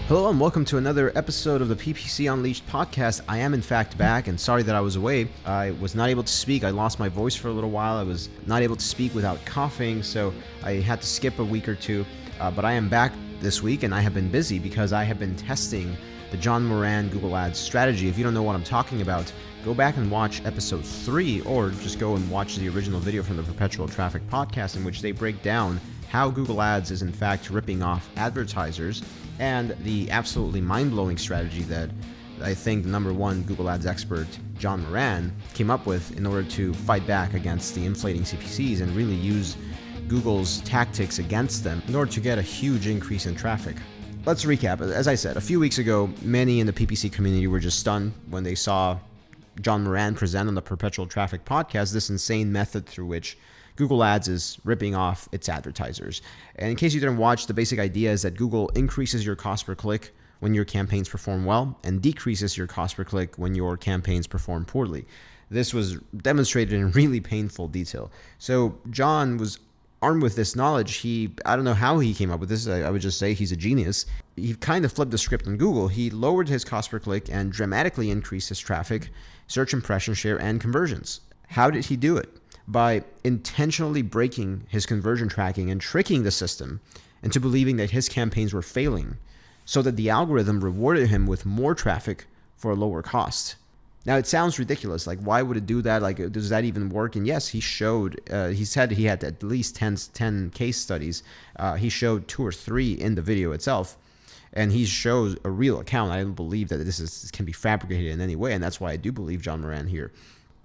Hello and welcome to another episode of the PPC Unleashed podcast. I am in fact back, and sorry that I was away. I was not able to speak. I lost my voice for a little while. I was not able to speak without coughing, so I had to skip a week or two. But I am back this week, and I have been busy because I have been testing the John Moran Google Ads strategy. If you don't know what I'm talking about, go back and watch episode 3, or just go and watch the original video from the Perpetual Traffic podcast, in which they break down how Google Ads is in fact ripping off advertisers, and the absolutely mind-blowing strategy that I think the number one Google Ads expert, John Moran, came up with in order to fight back against the inflating CPCs and really use Google's tactics against them in order to get a huge increase in traffic. Let's recap. As I said, a few weeks ago, many in the PPC community were just stunned when they saw John Moran present on the Perpetual Traffic podcast this insane method through which Google Ads is ripping off its advertisers. And in case you didn't watch, the basic idea is that Google increases your cost per click when your campaigns perform well and decreases your cost per click when your campaigns perform poorly. This was demonstrated in really painful detail. So John was armed with this knowledge. I don't know how he came up with this. I would just say he's a genius. He kind of flipped the script on Google. He lowered his cost per click and dramatically increased his traffic, search impression share, and conversions. How did he do it? By intentionally breaking his conversion tracking and tricking the system into believing that his campaigns were failing, so that the algorithm rewarded him with more traffic for a lower cost. Now, it sounds ridiculous. Like, why would it do that? Like, does that even work? And yes, he showed, he said he had at least 10 case studies. He showed 2 or 3 in the video itself. And he shows a real account. I don't believe that this can be fabricated in any way. And that's why I do believe John Moran here.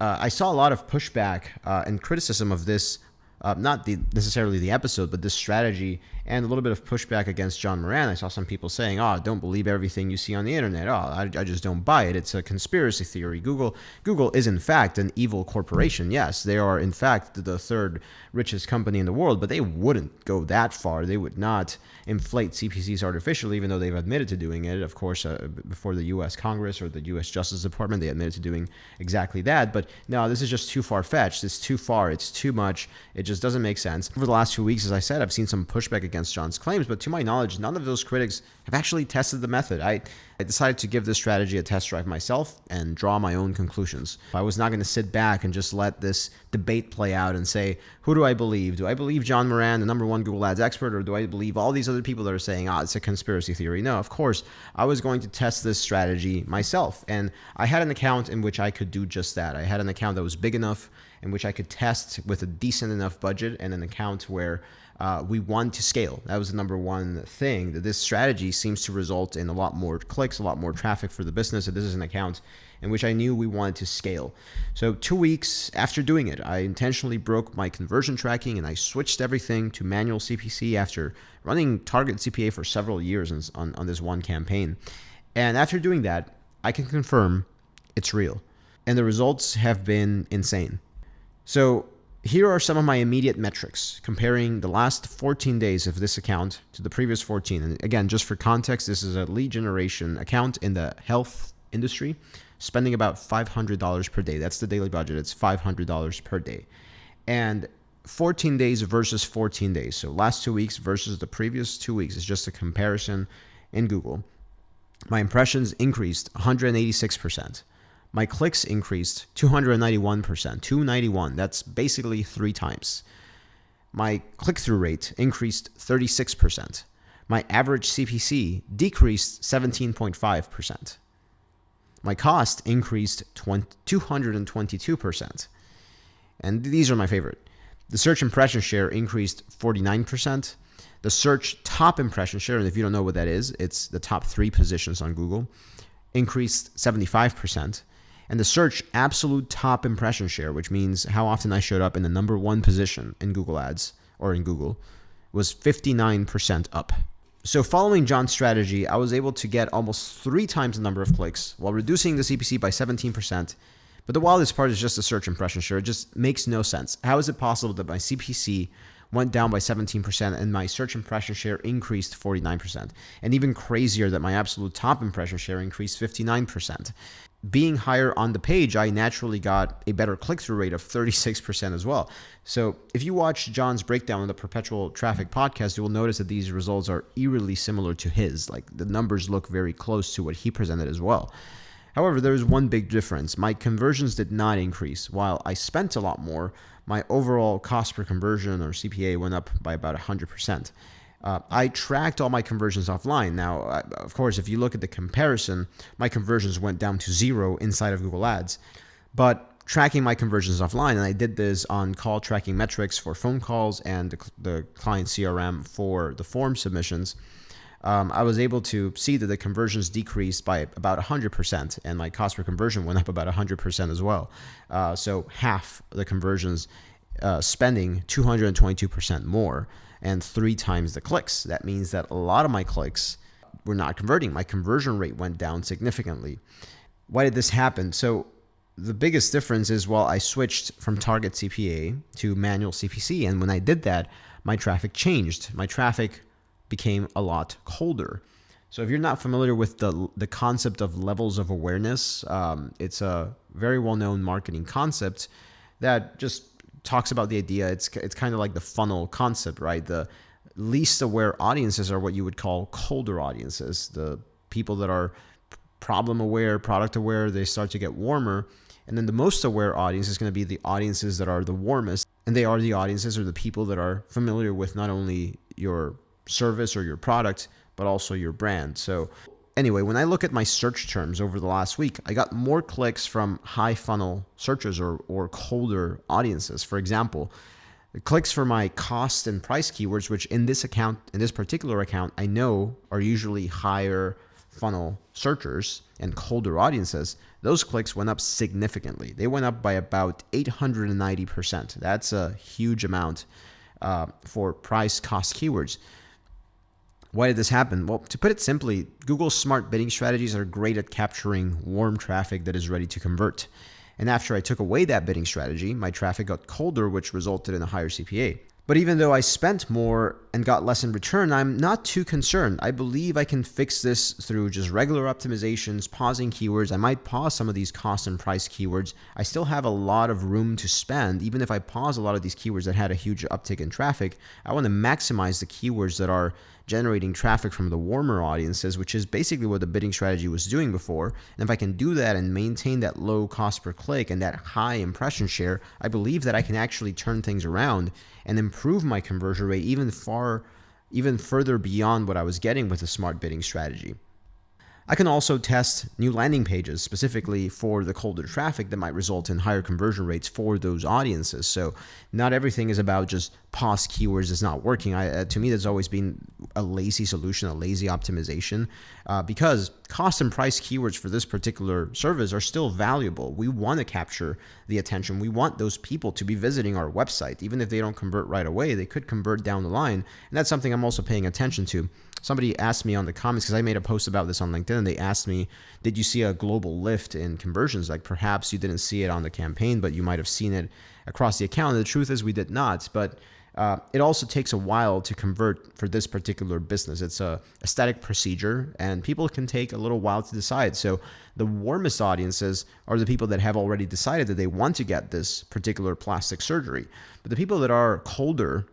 I saw a lot of pushback and criticism of this, not necessarily the episode, but this strategy, and a little bit of pushback against John Moran. I saw some people saying, don't believe everything you see on the internet. I just don't buy it. It's a conspiracy theory. Google is in fact an evil corporation. Yes, they are in fact the 3rd richest company in the world, but they wouldn't go that far. They would not inflate CPCs artificially, even though they've admitted to doing it. Of course, before the U.S. Congress or the U.S. Justice Department, they admitted to doing exactly that. But no, this is just too far-fetched. It's too far. It's too much. It just doesn't make sense. Over the last few weeks, as I said, I've seen some pushback against John's claims, but to my knowledge, none of those critics have actually tested the method. I decided to give this strategy a test drive myself and draw my own conclusions. I was not going to sit back and just let this debate play out and say, who do I believe? Do I believe John Moran, the number one Google Ads expert, or do I believe all these other people that are saying, it's a conspiracy theory? No, of course, I was going to test this strategy myself. And I had an account in which I could do just that. I had an account that was big enough in which I could test with a decent enough budget, and an account where we want to scale. That was the number one thing, that this strategy seems to result in a lot more clicks, a lot more traffic for the business. So this is an account in which I knew we wanted to scale. So 2 weeks after doing it, I intentionally broke my conversion tracking and I switched everything to manual CPC after running target CPA for several years on this one campaign. And after doing that, I can confirm it's real. And the results have been insane. So here are some of my immediate metrics, comparing the last 14 days of this account to the previous 14. And again, just for context, this is a lead generation account in the health industry, spending about $500 per day. That's the daily budget. It's $500 per day. And 14 days versus 14 days. So last 2 weeks versus the previous 2 weeks is just a comparison in Google. My impressions increased 186%. My clicks increased 291%, 291. That's basically 3 times. My click-through rate increased 36%. My average CPC decreased 17.5%. My cost increased 222%. And these are my favorite. The search impression share increased 49%. The search top impression share, and if you don't know what that is, it's the top 3 positions on Google, increased 75%. And the search absolute top impression share, which means how often I showed up in the number 1 position in Google Ads or in Google, was 59% up. So following John's strategy, I was able to get almost 3 times the number of clicks while reducing the CPC by 17%. But the wildest part is just the search impression share. It just makes no sense. How is it possible that my CPC went down by 17% and my search impression share increased 49%? And even crazier that my absolute top impression share increased 59%. being higher on the page, I naturally got a better click-through rate of 36% as well. So if you watch John's breakdown on the Perpetual Traffic podcast, you will notice that these results are eerily similar to his. Like the numbers look very close to what he presented as well. However, there is one big difference. My conversions did not increase. While I spent a lot more, my overall cost per conversion, or CPA, went up by about 100%. I tracked all my conversions offline. Now, of course, if you look at the comparison, my conversions went down to 0 inside of Google Ads. But tracking my conversions offline, and I did this on call tracking metrics for phone calls and the client CRM for the form submissions, I was able to see that the conversions decreased by about 100%, and my cost per conversion went up about 100% as well. So half the conversions spending 222% more, and 3 times the clicks. That means that a lot of my clicks were not converting. My conversion rate went down significantly. Why did this happen? So the biggest difference is, well, I switched from target CPA to manual CPC, and when I did that, my traffic changed. My traffic became a lot colder. So if you're not familiar with the concept of levels of awareness, it's a very well-known marketing concept that just talks about the idea. It's kind of like the funnel concept, right? The least aware audiences are what you would call colder audiences. The people that are problem aware, product aware, they start to get warmer. And then the most aware audience is going to be the audiences that are the warmest. And they are the audiences or the people that are familiar with not only your service or your product, but also your brand. So anyway, when I look at my search terms over the last week, I got more clicks from high funnel searchers or colder audiences. For example, the clicks for my cost and price keywords, which in this particular account, I know are usually higher funnel searchers and colder audiences, those clicks went up significantly. They went up by about 890%. That's a huge amount for price cost keywords. Why did this happen? Well, to put it simply, Google's smart bidding strategies are great at capturing warm traffic that is ready to convert. And after I took away that bidding strategy, my traffic got colder, which resulted in a higher CPA. But even though I spent more and got less in return, I'm not too concerned. I believe I can fix this through just regular optimizations, pausing keywords. I might pause some of these cost and price keywords. I still have a lot of room to spend. Even if I pause a lot of these keywords that had a huge uptick in traffic, I want to maximize the keywords that are generating traffic from the warmer audiences, which is basically what the bidding strategy was doing before. And if I can do that and maintain that low cost per click and that high impression share, I believe that I can actually turn things around and improve my conversion rate even further beyond what I was getting with the smart bidding strategy. I can also test new landing pages specifically for the colder traffic that might result in higher conversion rates for those audiences. So not everything is about just pause keywords is not working. To me, that's always been a lazy solution, a lazy optimization, because cost and price keywords for this particular service are still valuable. We want to capture the attention. We want those people to be visiting our website. Even if they don't convert right away, they could convert down the line. And that's something I'm also paying attention to. Somebody asked me on the comments, because I made a post about this on LinkedIn, and they asked me, did you see a global lift in conversions? Like perhaps you didn't see it on the campaign, but you might have seen it across the account. And the truth is we did not, but it also takes a while to convert for this particular business. It's a static procedure, and people can take a little while to decide. So the warmest audiences are the people that have already decided that they want to get this particular plastic surgery. But the people that are colder,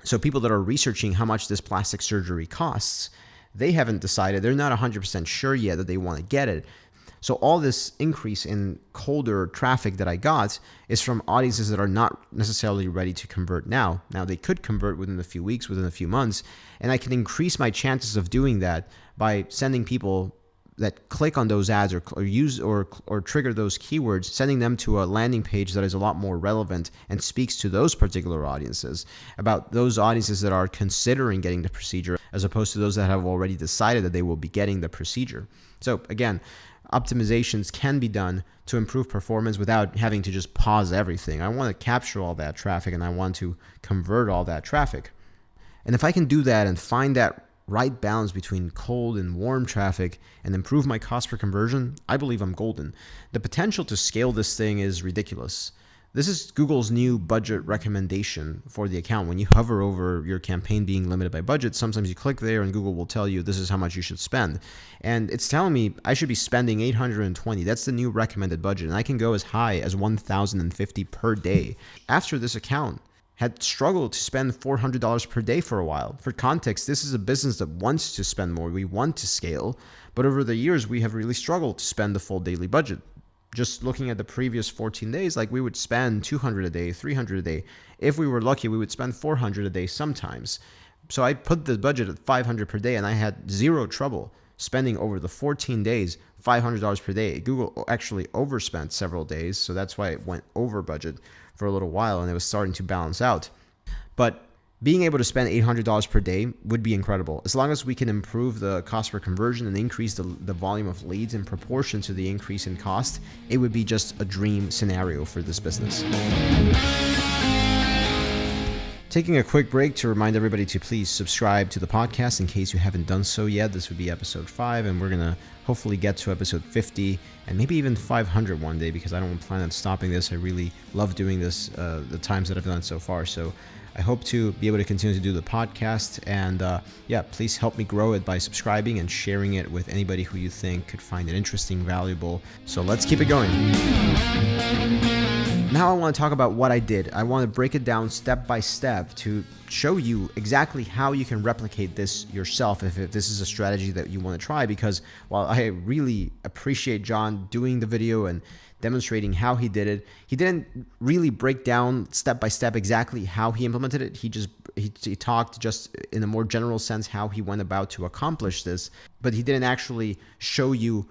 so people that are researching how much this plastic surgery costs, they haven't decided. They're not 100% sure yet that they want to get it. So all this increase in colder traffic that I got is from audiences that are not necessarily ready to convert now. Now they could convert within a few weeks, within a few months, and I can increase my chances of doing that by sending people that click on those ads or use or trigger those keywords, sending them to a landing page that is a lot more relevant and speaks to those particular audiences, about those audiences that are considering getting the procedure, as opposed to those that have already decided that they will be getting the procedure. So again, optimizations can be done to improve performance without having to just pause everything. I want to capture all that traffic and I want to convert all that traffic. And if I can do that and find that right balance between cold and warm traffic and improve my cost per conversion, I believe I'm golden. The potential to scale this thing is ridiculous. This is Google's new budget recommendation for the account. When you hover over your campaign being limited by budget, sometimes you click there and Google will tell you this is how much you should spend. And it's telling me I should be spending $820. That's the new recommended budget. And I can go as high as $1,050 per day. After this account had struggled to spend $400 per day for a while. For context, this is a business that wants to spend more. We want to scale. But over the years, we have really struggled to spend the full daily budget. Just looking at the previous 14 days, like we would spend 200 a day, 300 a day. If we were lucky, we would spend 400 a day sometimes. So I put the budget at 500 per day and I had zero trouble spending over the 14 days, $500 per day. Google actually overspent several days. So that's why it went over budget for a little while and it was starting to balance out. But being able to spend $800 per day would be incredible. As long as we can improve the cost per conversion and increase the volume of leads in proportion to the increase in cost, it would be just a dream scenario for this business. Taking a quick break to remind everybody to please subscribe to the podcast in case you haven't done so yet. This would be episode 5, and we're going to hopefully get to episode 50 and maybe even 500 one day because I don't plan on stopping this. I really love doing this the times that I've done it so far. So I hope to be able to continue to do the podcast, and please help me grow it by subscribing and sharing it with anybody who you think could find it interesting, valuable. So let's keep it going. Now I want to talk about what I did. I want to break it down step by step to show you exactly how you can replicate this yourself if this is a strategy that you want to try, because while I really appreciate John doing the video and demonstrating how he did it, he didn't really break down step by step exactly how he implemented it. He talked just in a more general sense how he went about to accomplish this, but he didn't actually show you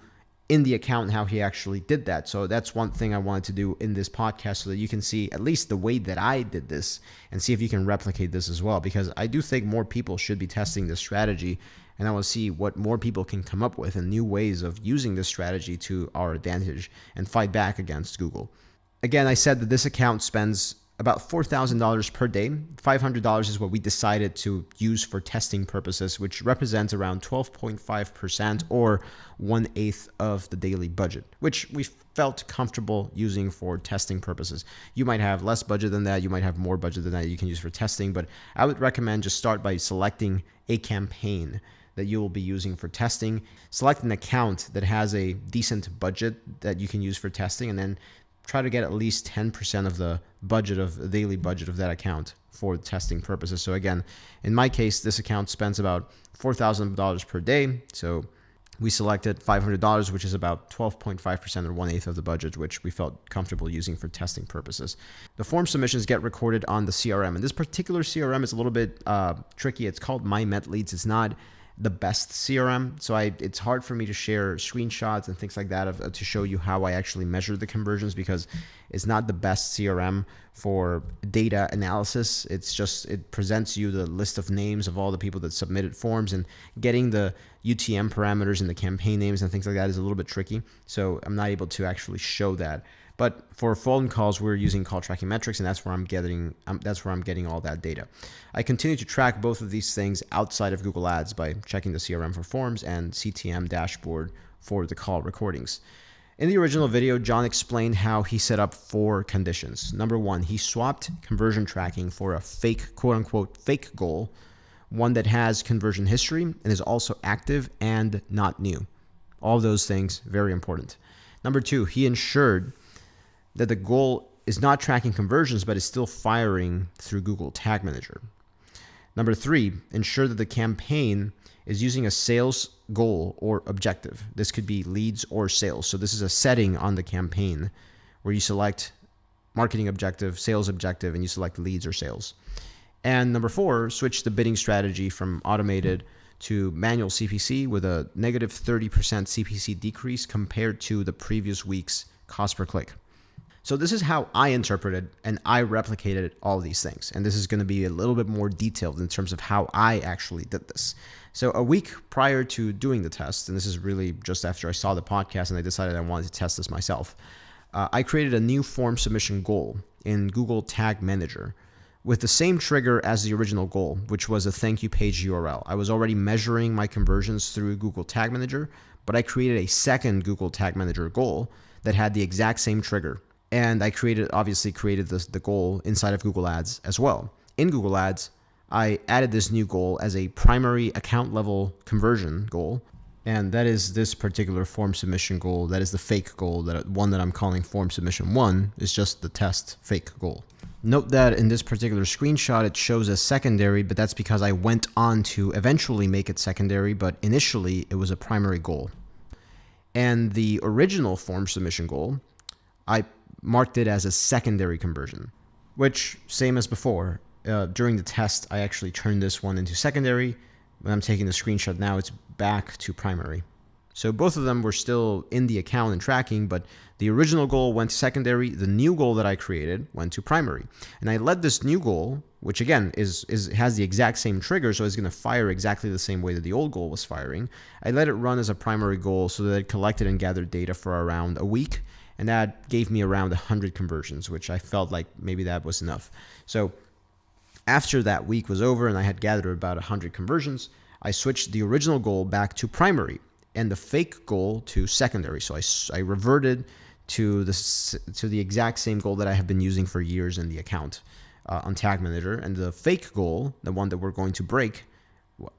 in the account how he actually did that. So that's one thing I wanted to do in this podcast so that you can see at least the way that I did this and see if you can replicate this as well, because I do think more people should be testing this strategy, and I want to see what more people can come up with and new ways of using this strategy to our advantage and fight back against Google. Again, I said that this account spends about $4,000 per day. $500 is what we decided to use for testing purposes, which represents around 12.5% or 1/8 of the daily budget, which we felt comfortable using for testing purposes. You might have less budget than that. You might have more budget than that you can use for testing, but I would recommend just start by selecting a campaign that you will be using for testing. Select an account that has a decent budget that you can use for testing, and then try to get at least 10% of the daily budget of that account for testing purposes. So again, in my case, this account spends about $4,000 per day. So we selected $500, which is about 12.5% or 1/8 of the budget, which we felt comfortable using for testing purposes. The form submissions get recorded on the CRM, and this particular CRM is a little bit tricky. It's called MyMetLeads. It's not the best CRM, so it's hard for me to share screenshots and things like that to show you how I actually measure the conversions, because it's not the best CRM for data analysis. It presents you the list of names of all the people that submitted forms, and getting the UTM parameters and the campaign names and things like that is a little bit tricky, so I'm not able to actually show that. But for phone calls, we're using call tracking metrics, and that's where I'm getting all that data. I continue to track both of these things outside of Google Ads by checking the CRM for forms and CTM dashboard for the call recordings. In the original video, John explained how he set up 4 conditions. Number 1, he swapped conversion tracking for a fake, quote unquote, fake goal, one that has conversion history and is also active and not new. All of those things, very important. Number 2, he ensured that the goal is not tracking conversions, but is still firing through Google Tag Manager. Number 3, ensure that the campaign is using a sales goal or objective. This could be leads or sales. So this is a setting on the campaign where you select marketing objective, sales objective, and you select leads or sales. And number 4, switch the bidding strategy from automated to manual CPC with a negative 30% CPC decrease compared to the previous week's cost per click. So this is how I interpreted and I replicated all these things. And this is going to be a little bit more detailed in terms of how I actually did this. So a week prior to doing the test, and this is really just after I saw the podcast and I decided I wanted to test this myself, I created a new form submission goal in Google Tag Manager with the same trigger as the original goal, which was a thank you page URL. I was already measuring my conversions through Google Tag Manager, but I created a second Google Tag Manager goal that had the exact same trigger. And I obviously created the goal inside of Google Ads as well. In Google Ads, I added this new goal as a primary account level conversion goal. And that is this particular form submission goal. That is the fake goal, one that I'm calling form submission 1 is just the test fake goal. Note that in this particular screenshot, it shows as secondary, but that's because I went on to eventually make it secondary, but initially it was a primary goal. And the original form submission goal, I marked it as a secondary conversion, which, same as before, during the test, I actually turned this one into secondary. When I'm taking the screenshot now, it's back to primary. So both of them were still in the account and tracking, but the original goal went to secondary. The new goal that I created went to primary. And I let this new goal, which again has the exact same trigger, so it's going to fire exactly the same way that the old goal was firing. I let it run as a primary goal so that it collected and gathered data for around a week. And that gave me around 100 conversions, which I felt like maybe that was enough. So after that week was over and I had gathered about 100 conversions, I switched the original goal back to primary and the fake goal to secondary. So I reverted to the exact same goal that I have been using for years in the account on Tag Manager. And the fake goal, the one that we're going to break,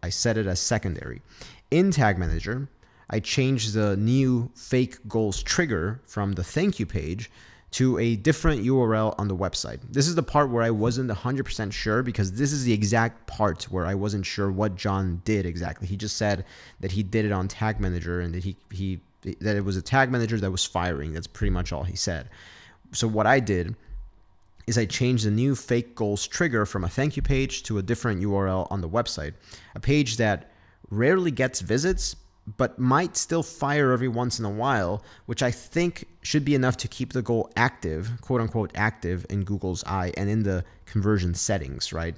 I set it as secondary. In Tag Manager, I changed the new fake goals trigger from the thank you page to a different URL on the website. This is the part where I wasn't 100% sure, because this is the exact part where I wasn't sure what John did exactly. He just said that he did it on Tag Manager and that that it was a Tag Manager that was firing. That's pretty much all he said. So what I did is I changed the new fake goals trigger from a thank you page to a different URL on the website, a page that rarely gets visits, but might still fire every once in a while, which I think should be enough to keep the goal active, quote unquote active, in Google's eye and in the conversion settings, right?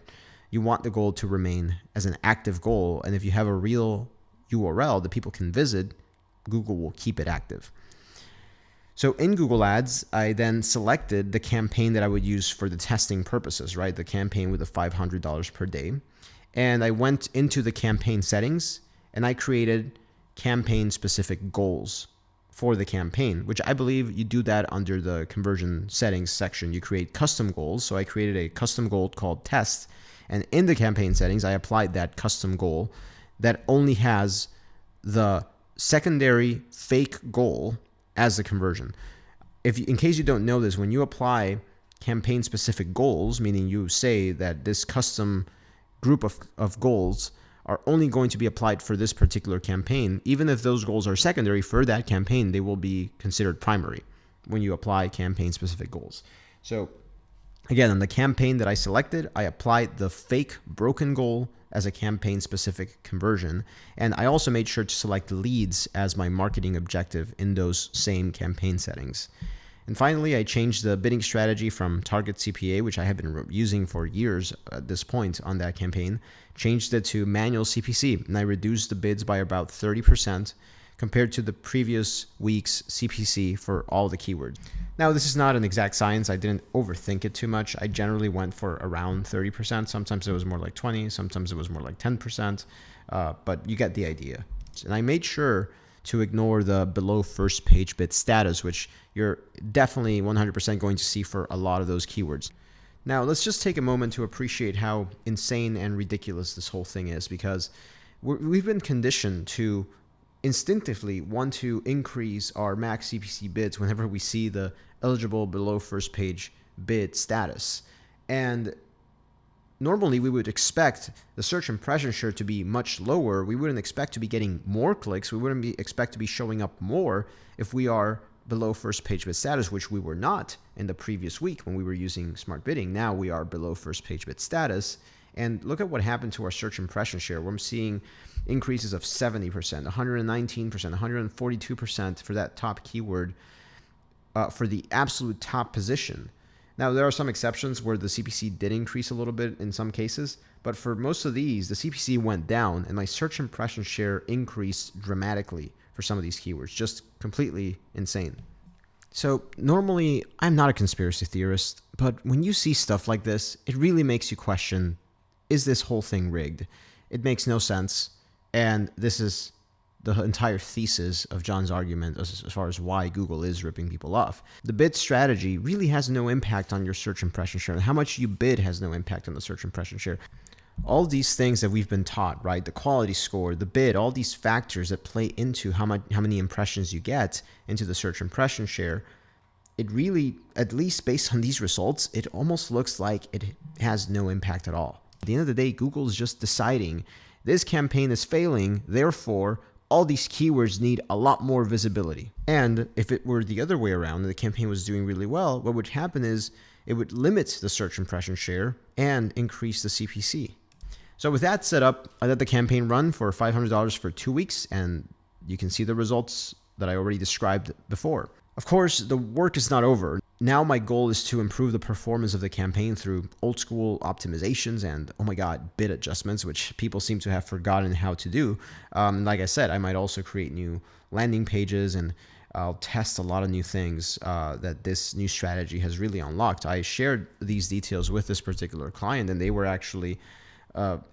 You want the goal to remain as an active goal, and if you have a real URL that people can visit, Google will keep it active. So in Google Ads, I then selected the campaign that I would use for the testing purposes, right? The campaign with the $500 per day. And I went into the campaign settings and I created campaign-specific goals for the campaign, which I believe you do that under the conversion settings section. You create custom goals. So I created a custom goal called test. And in the campaign settings, I applied that custom goal that only has the secondary fake goal as the conversion. In case you don't know this, when you apply campaign-specific goals, meaning you say that this custom group of goals are only going to be applied for this particular campaign, even if those goals are secondary for that campaign, they will be considered primary when you apply campaign-specific goals. So again, on the campaign that I selected, I applied the fake broken goal as a campaign-specific conversion, and I also made sure to select leads as my marketing objective in those same campaign settings. And finally, I changed the bidding strategy from target CPA, which I have been using for years at this point on that campaign, changed it to manual CPC, and I reduced the bids by about 30% compared to the previous week's CPC for all the keywords. Now, this is not an exact science. I didn't overthink it too much. I generally went for around 30%. Sometimes it was more like 20, sometimes it was more like 10%, but you get the idea. And I made sure to ignore the below first page bid status, which you're definitely 100% going to see for a lot of those keywords. Now, let's just take a moment to appreciate how insane and ridiculous this whole thing is, because we've been conditioned to instinctively want to increase our max CPC bids whenever we see the eligible below first page bid status. And normally we would expect the search impression share to be much lower. We wouldn't expect to be getting more clicks. We wouldn't expect to be showing up more if we are below first page bid status, which we were not in the previous week when we were using smart bidding. Now we are below first page bid status. And look at what happened to our search impression share. We're seeing increases of 70%, 119%, 142% for that top keyword for the absolute top position. Now, there are some exceptions where the CPC did increase a little bit in some cases, but for most of these, the CPC went down and my search impression share increased dramatically for some of these keywords. Just completely insane. So normally, I'm not a conspiracy theorist, but when you see stuff like this, it really makes you question, is this whole thing rigged? It makes no sense, and this is the entire thesis of John's argument as far as why Google is ripping people off. The bid strategy really has no impact on your search impression share, and how much you bid has no impact on the search impression share. All these things that we've been taught, right? The quality score, the bid, all these factors that play into how many impressions you get into the search impression share, it really, at least based on these results, it almost looks like it has no impact at all. At the end of the day, Google's just deciding this campaign is failing, therefore all these keywords need a lot more visibility. And if it were the other way around and the campaign was doing really well, what would happen is it would limit the search impression share and increase the CPC. So with that set up, I let the campaign run for $500 for 2 weeks, and you can see the results that I already described before. Of course, the work is not over. Now my goal is to improve the performance of the campaign through old school optimizations and, oh my God, bid adjustments, which people seem to have forgotten how to do. Like I said, I might also create new landing pages, and I'll test a lot of new things that this new strategy has really unlocked. I shared these details with this particular client, and they were actually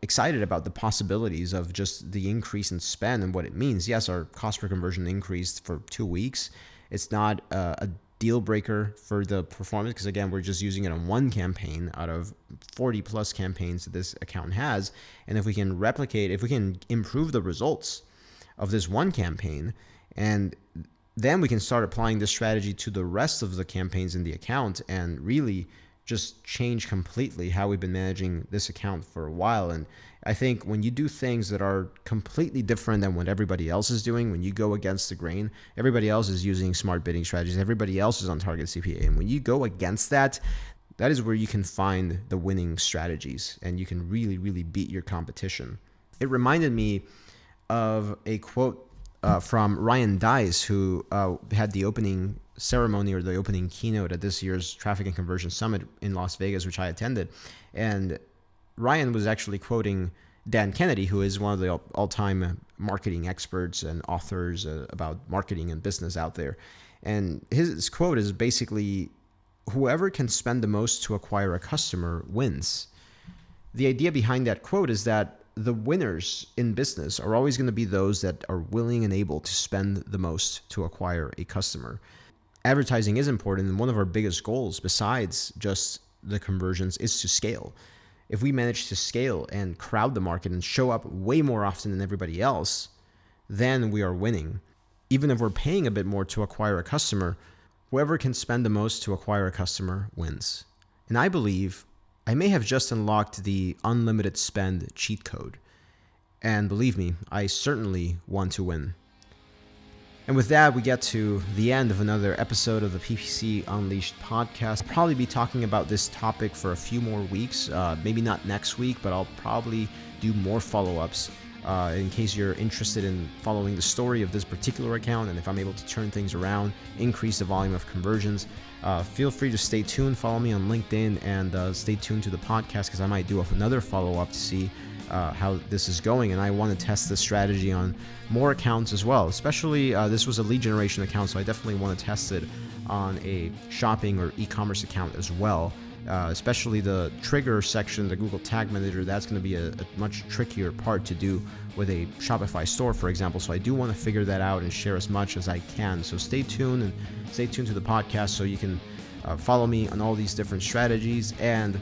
excited about the possibilities of just the increase in spend and what it means. Yes, our cost per conversion increased for 2 weeks. It's not a deal breaker for the performance because, again, we're just using it on one campaign out of 40 plus campaigns that this account has. And if we can replicate, if we can improve the results of this one campaign, and then we can start applying this strategy to the rest of the campaigns in the account and really just change completely how we've been managing this account for a while. And I think when you do things that are completely different than what everybody else is doing, when you go against the grain, everybody else is using smart bidding strategies, everybody else is on target CPA. And when you go against that, that is where you can find the winning strategies and you can really, really beat your competition. It reminded me of a quote from Ryan Dice, who had the opening ceremony or the opening keynote at this year's Traffic and Conversion Summit in Las Vegas, which I attended. And Ryan was actually quoting Dan Kennedy, who is one of the all-time marketing experts and authors about marketing and business out there. And his quote is basically, whoever can spend the most to acquire a customer wins. The idea behind that quote is that the winners in business are always going to be those that are willing and able to spend the most to acquire a customer. Advertising is important, and one of our biggest goals, besides just the conversions, is to scale. If we manage to scale and crowd the market and show up way more often than everybody else, then we are winning. Even if we're paying a bit more to acquire a customer, whoever can spend the most to acquire a customer wins. And I believe I may have just unlocked the unlimited spend cheat code. And believe me, I certainly want to win. And with that, we get to the end of another episode of the PPC Unleashed podcast. I'll probably be talking about this topic for a few more weeks, maybe not next week, but I'll probably do more follow-ups in case you're interested in following the story of this particular account, and if I'm able to turn things around, increase the volume of conversions. Feel free to stay tuned, follow me on LinkedIn, and stay tuned to the podcast because I might do another follow-up to see how this is going. And I want to test this strategy on more accounts as well. Especially this was a lead generation account, so I definitely want to test it on a shopping or e-commerce account as well. Especially the trigger section, the Google Tag Manager, that's going to be a much trickier part to do with a Shopify store, for example. So I do want to figure that out and share as much as I can. So stay tuned and stay tuned to the podcast so you can follow me on all these different strategies. And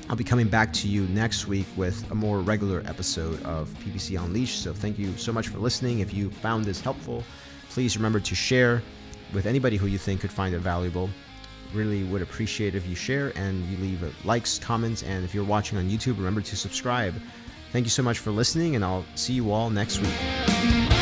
I'll be coming back to you next week with a more regular episode of PPC Unleashed. So thank you so much for listening. If you found this helpful, please remember to share with anybody who you think could find it valuable. Really would appreciate if you share and you leave likes, comments, and if you're watching on YouTube, remember to subscribe. Thank you so much for listening, and I'll see you all next week.